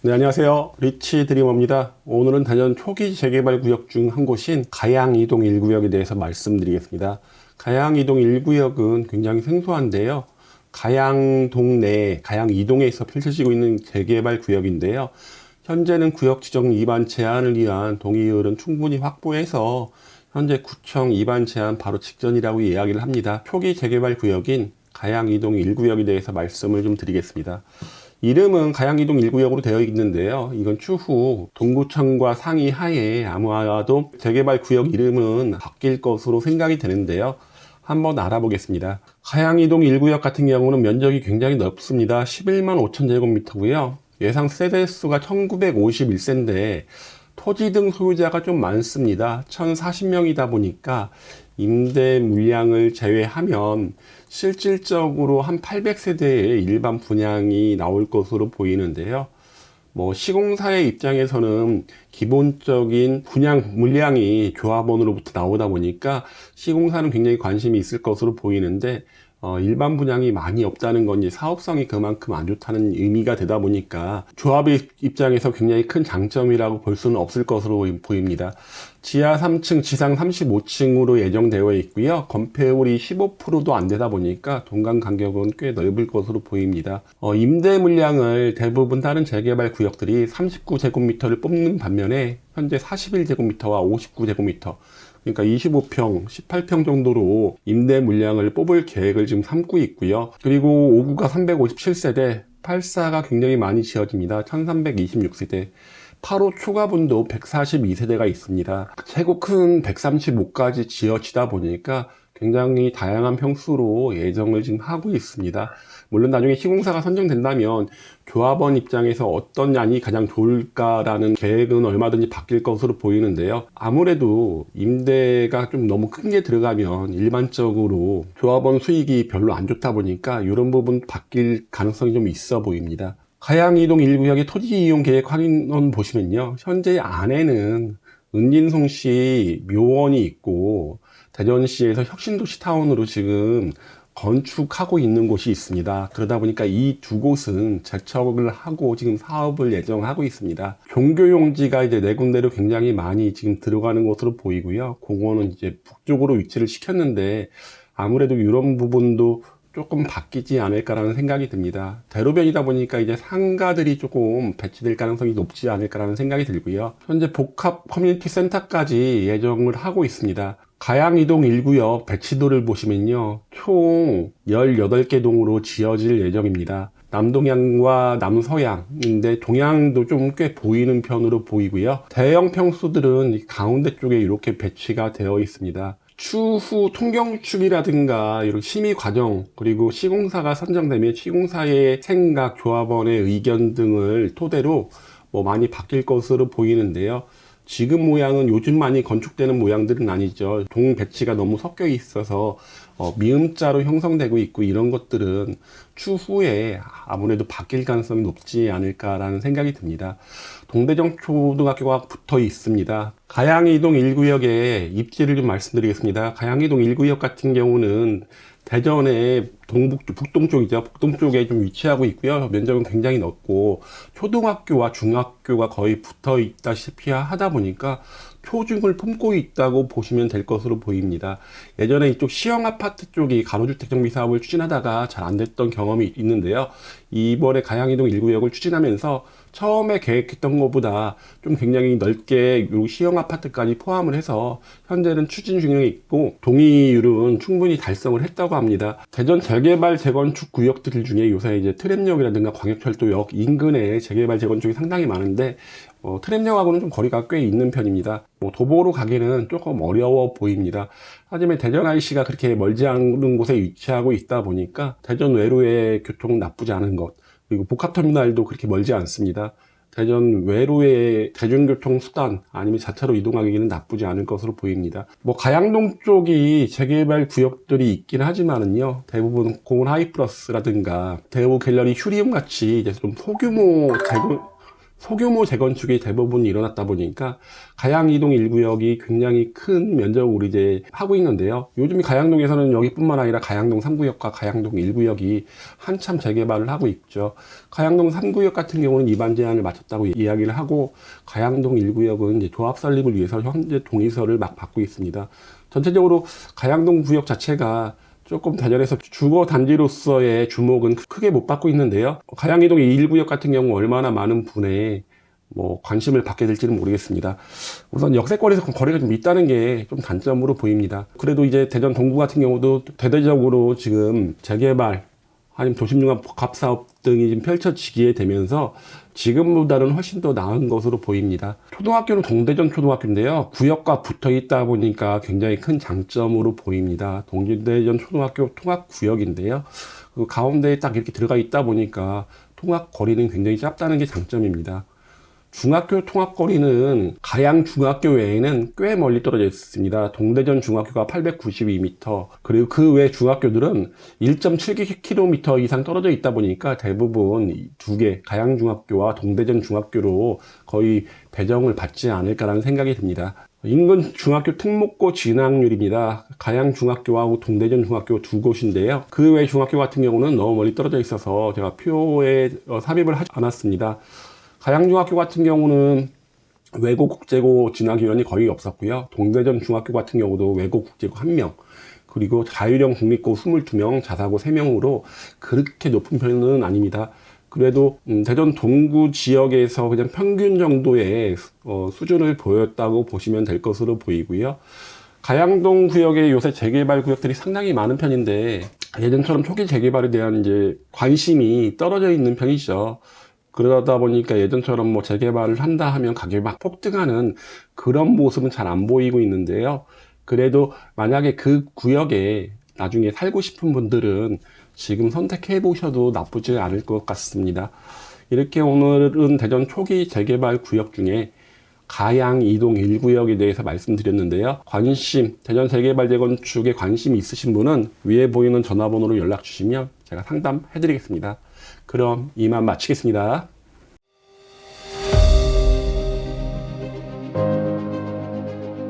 네, 안녕하세요. 리치 드리머입니다. 오늘은 대전 초기 재개발 구역 중 한 곳인 가양이동 1구역에 대해서 말씀드리겠습니다. 가양이동 1구역은 굉장히 생소한데요. 가양동 내 가양이동에서 펼쳐지고 있는 재개발 구역인데요. 현재는 구역 지정 위반 제한을 위한 동의율은 충분히 확보해서 현재 구청 위반 제한 바로 직전이라고 이야기를 합니다. 초기 재개발 구역인 가양이동 1구역에 대해서 말씀을 좀 드리겠습니다. 이름은 가양이동 1구역으로 되어 있는데요. 이건 추후 동구청과 상의하에 아마도 재개발 구역 이름은 바뀔 것으로 생각이 되는데요. 한번 알아보겠습니다. 가양이동 1구역 같은 경우는 면적이 굉장히 넓습니다. 11만 5천 제곱미터고요. 예상 세대수가 1951세인데 토지 등 소유자가 좀 많습니다. 1040명이다 보니까 임대 물량을 제외하면 실질적으로 한 800세대의 일반 분양이 나올 것으로 보이는데요. 시공사의 입장에서는 기본적인 분양 물량이 조합원으로부터 나오다 보니까 시공사는 굉장히 관심이 있을 것으로 보이는데 일반 분양이 많이 없다는 건 이제 사업성이 그만큼 안 좋다는 의미가 되다 보니까 조합의 입장에서 굉장히 큰 장점이라고 볼 수는 없을 것으로 보입니다. 지하 3층, 지상 35층으로 예정되어 있고요. 건폐율이 15%도 안 되다 보니까 동간 간격은 꽤 넓을 것으로 보입니다. 임대 물량을 대부분 다른 재개발 구역들이 39제곱미터를 뽑는 반면에 현재 41제곱미터와 59제곱미터 그러니까 25평, 18평 정도로 임대 물량을 뽑을 계획을 지금 삼고 있고요. 그리고 5구가 357세대, 8사가 굉장히 많이 지어집니다. 1326세대. 8호 추가분도 142세대가 있습니다. 최고 큰 135까지 지어지다 보니까 굉장히 다양한 평수로 예정을 지금 하고 있습니다. 물론 나중에 시공사가 선정된다면 조합원 입장에서 어떤 양이 가장 좋을까라는 계획은 얼마든지 바뀔 것으로 보이는데요. 아무래도 임대가 좀 너무 큰 게 들어가면 일반적으로 조합원 수익이 별로 안 좋다 보니까 이런 부분 바뀔 가능성이 좀 있어 보입니다. 가양이동 1구역의 토지 이용 계획 확인원 보시면요. 현재 안에는 은진송시 묘원이 있고 대전시에서 혁신도시타운으로 지금 건축하고 있는 곳이 있습니다. 그러다 보니까 이 두 곳은 재척을 하고 지금 사업을 예정하고 있습니다. 종교용지가 이제 네 군데로 굉장히 많이 지금 들어가는 것으로 보이고요. 공원은 이제 북쪽으로 위치를 시켰는데 아무래도 이런 부분도 조금 바뀌지 않을까라는 생각이 듭니다. 대로변이다 보니까 이제 상가들이 조금 배치될 가능성이 높지 않을까라는 생각이 들고요. 현재 복합 커뮤니티 센터까지 예정을 하고 있습니다. 가양이동 1구역 배치도를 보시면요. 총 18개 동으로 지어질 예정입니다. 남동향과 남서향인데 동향도 좀 꽤 보이는 편으로 보이고요. 대형 평수들은 가운데 쪽에 이렇게 배치가 되어 있습니다. 추후 통경축이라든가 이런 심의 과정 그리고 시공사가 선정되면 시공사의 생각, 조합원의 의견 등을 토대로 많이 바뀔 것으로 보이는데요. 지금 모양은 요즘 많이 건축되는 모양들은 아니죠. 동 배치가 너무 섞여 있어서 미음자로 형성되고 있고 이런 것들은 추후에 아무래도 바뀔 가능성이 높지 않을까라는 생각이 듭니다. 동대정 초등학교가 붙어 있습니다. 가양이동 1구역의 입지를 좀 말씀드리겠습니다. 가양이동 1구역 같은 경우는 대전의 북동쪽이죠. 북동쪽에 좀 위치하고 있고요. 면적은 굉장히 넓고 초등학교와 중학교가 거의 붙어 있다시피 하다 보니까 표중을 품고 있다고 보시면 될 것으로 보입니다. 예전에 이쪽 시형 아파트 쪽이 가로주택 정비 사업을 추진하다가 잘 안 됐던 경험이 있는데요. 이번에 가양이동 1구역을 추진하면서 처음에 계획했던 것보다 좀 굉장히 넓게 요 시형 아파트까지 포함을 해서 현재는 추진 중에 있고 동의율은 충분히 달성을 했다고 합니다. 대전 재개발 재건축 구역들 중에 요새 이제 트램역이라든가 광역철도역 인근에 재개발 재건축이 상당히 많은데 트램역하고는 좀 거리가 꽤 있는 편입니다. 도보로 가기는 조금 어려워 보입니다. 하지만 대전 IC가 그렇게 멀지 않은 곳에 위치하고 있다 보니까 대전 외로의 교통은 나쁘지 않은 것 그리고 복합터미널도 그렇게 멀지 않습니다. 대전 외로의 대중교통 수단 아니면 자차로 이동하기는 나쁘지 않을 것으로 보입니다. 가양동 쪽이 재개발 구역들이 있긴 하지만은요, 대부분 공원 하이플러스라든가 대우 갤러리 휴리움 같이 이제 좀 소규모 소규모 재건축이 대부분 일어났다 보니까 가양이동 1구역이 굉장히 큰 면적으로 이제 하고 있는데요. 요즘 가양동에서는 여기뿐만 아니라 가양동 3구역과 가양동 1구역이 한참 재개발을 하고 있죠. 가양동 3구역 같은 경우는 이반 제한을 마쳤다고 이야기를 하고, 가양동 1구역은 이제 조합 설립을 위해서 현재 동의서를 막 받고 있습니다. 전체적으로 가양동 구역 자체가 조금 대전에서 주거 단지로서의 주목은 크게 못 받고 있는데요. 가양이동 1구역 같은 경우 얼마나 많은 분의 관심을 받게 될지는 모르겠습니다. 우선 역세권에서 거리가 좀 있다는 게 좀 단점으로 보입니다. 그래도 이제 대전 동구 같은 경우도 대대적으로 지금 재개발, 아니면 도심융합 복합사업 등이 좀 펼쳐지게 되면서 지금보다는 훨씬 더 나은 것으로 보입니다. 초등학교는 동대전 초등학교인데요. 구역과 붙어 있다 보니까 굉장히 큰 장점으로 보입니다. 동대전 초등학교 통합구역인데요. 그 가운데에 딱 이렇게 들어가 있다 보니까 통합 거리는 굉장히 짧다는 게 장점입니다. 중학교 통합거리는 가양 중학교 외에는 꽤 멀리 떨어져 있습니다. 동대전 중학교가 892m, 그리고 그 외 중학교들은 1.7km 이상 떨어져 있다 보니까 대부분 두 개, 가양 중학교와 동대전 중학교로 거의 배정을 받지 않을까라는 생각이 듭니다. 인근 중학교 특목고 진학률입니다. 가양 중학교와 동대전 중학교 두 곳인데요. 그 외 중학교 같은 경우는 너무 멀리 떨어져 있어서 제가 표에 삽입을 하지 않았습니다. 가양중학교 같은 경우는 외고 국제고 진학위원이 거의 없었고요. 동대전 중학교 같은 경우도 외고 국제고 1명, 그리고 자율형 국립고 22명, 자사고 3명으로 그렇게 높은 편은 아닙니다. 그래도 대전 동구 지역에서 그냥 평균 정도의 수준을 보였다고 보시면 될 것으로 보이고요. 가양동 구역에 요새 재개발 구역들이 상당히 많은 편인데, 예전처럼 초기 재개발에 대한 이제 관심이 떨어져 있는 편이죠. 그러다 보니까 예전처럼 재개발을 한다 하면 가격이 막 폭등하는 그런 모습은 잘 안 보이고 있는데요. 그래도 만약에 그 구역에 나중에 살고 싶은 분들은 지금 선택해 보셔도 나쁘지 않을 것 같습니다. 이렇게 오늘은 대전 초기 재개발 구역 중에 가양 이동 1구역에 대해서 말씀드렸는데요. 대전 재개발 재건축에 관심이 있으신 분은 위에 보이는 전화번호로 연락 주시면 제가 상담해 드리겠습니다. 그럼 이만 마치겠습니다.